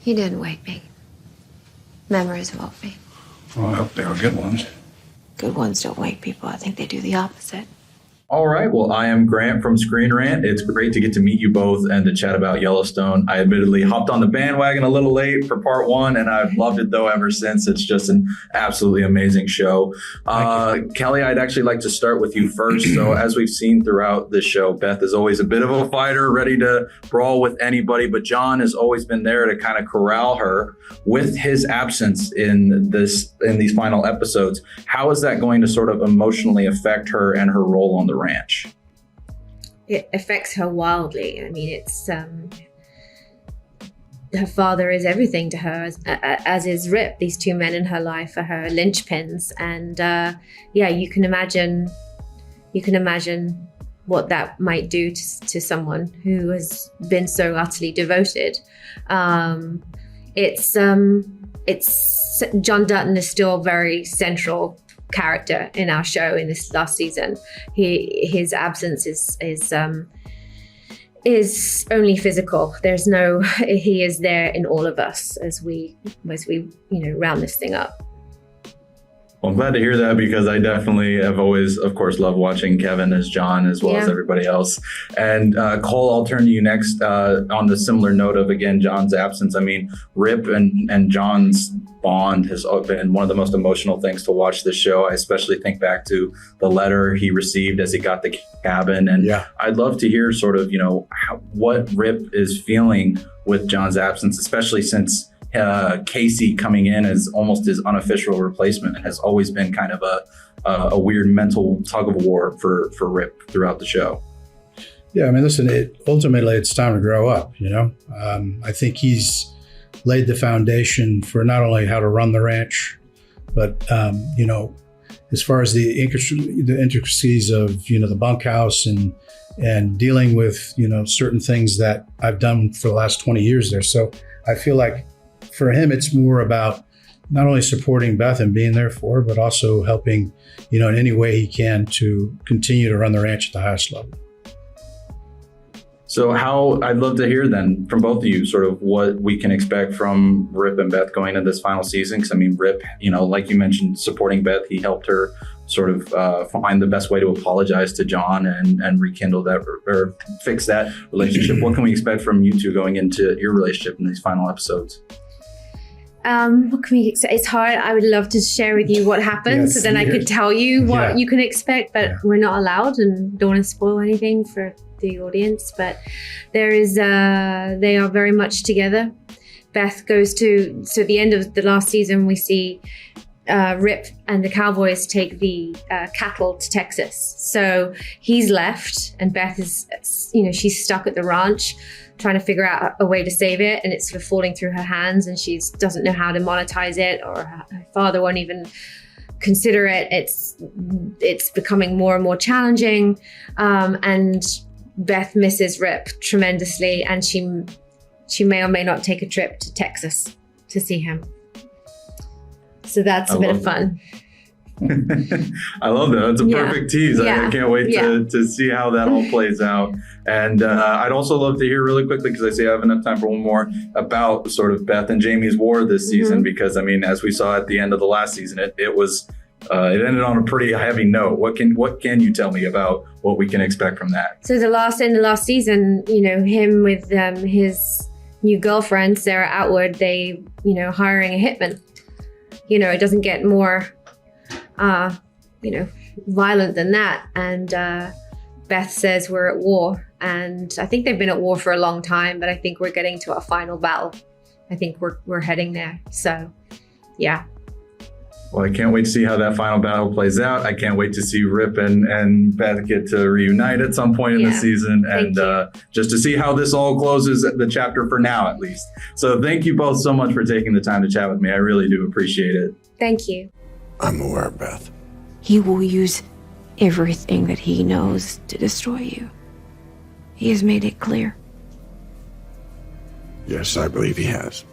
He didn't wake me. Memories woke me. Well, I hope they were good ones. Good ones don't wake people. I think they do the opposite. All right. Well, I am Grant from Screen Rant. It's great to get to meet you both and to chat about Yellowstone. I admittedly hopped on the bandwagon a little late for part one, and I've loved it, though, ever since. It's just an absolutely amazing show. Kelly, I'd actually like to start with you first. So as we've seen throughout this show, Beth is always a bit of a fighter, ready to brawl with anybody, but John has always been there to kind of corral her. With his absence in these final episodes, how is that going to sort of emotionally affect her and her role on the ranch? It affects her wildly. I mean, it's her father is everything to her, as is Rip. These two men in her life are her linchpins, and you can imagine what that might do to someone who has been so utterly devoted. It's John Dutton is still a very central character in our show in this last season. His absence is only physical. He is there in all of us as we round this thing up. Well, I'm glad to hear that, because I definitely have always, of course, loved watching Kevin as John as well as everybody else. And Cole, I'll turn to you next on the similar note of, again, John's absence. I mean, Rip and John's bond has been one of the most emotional things to watch this show. I especially think back to the letter he received as he got the cabin. And I'd love to hear sort of, what Rip is feeling with John's absence, especially since Casey coming in as almost his unofficial replacement and has always been kind of a weird mental tug of war for Rip throughout the show. Yeah, I mean, listen, ultimately it's time to grow up, I think he's laid the foundation for not only how to run the ranch, but, as far as the intricacies of, the bunkhouse and dealing with, certain things that I've done for the last 20 years there. So I feel like for him, it's more about not only supporting Beth and being there for her, but also helping, in any way he can to continue to run the ranch at the highest level. So I'd love to hear then from both of you sort of what we can expect from Rip and Beth going into this final season. Because I mean, Rip, like you mentioned, supporting Beth, he helped her sort of find the best way to apologize to John and rekindle that or fix that relationship. What can we expect from you two going into your relationship in these final episodes? What can we expect? It's hard. I would love to share with you what happens, so then I could tell you what you can expect, but we're not allowed and don't want to spoil anything for the audience. But they are very much together. Beth goes to, so at the end of the last season, we see Rip and the Cowboys take the cattle to Texas. So he's left and Beth is, she's stuck at the ranch trying to figure out a way to save it, and it's sort of falling through her hands, and she doesn't know how to monetize it, or her father won't even consider it. It's becoming more and more challenging, and Beth misses Rip tremendously, and she may or may not take a trip to Texas to see him. So that's a bit of fun. I love that. It's a perfect tease. I can't wait to see how that all plays out. And I'd also love to hear really quickly, because I see I have enough time for one more, about sort of Beth and Jamie's war this season. Because I mean, as we saw at the end of the last season, it ended on a pretty heavy note. What can you tell me about what we can expect from that? So in the last season, him with his new girlfriend Sarah Atwood, they hiring a hitman. It doesn't get more violent than that. And Beth says we're at war, and I think they've been at war for a long time, but I think we're getting to our final battle. I think we're heading there. So yeah. Well, I can't wait to see how that final battle plays out. I can't wait to see Rip and Beth get to reunite at some point in the season, and just to see how this all closes the chapter for now, at least. So thank you both so much for taking the time to chat with me. I really do appreciate it. Thank you. I'm aware, Beth. He will use everything that he knows to destroy you. He has made it clear. Yes, I believe he has.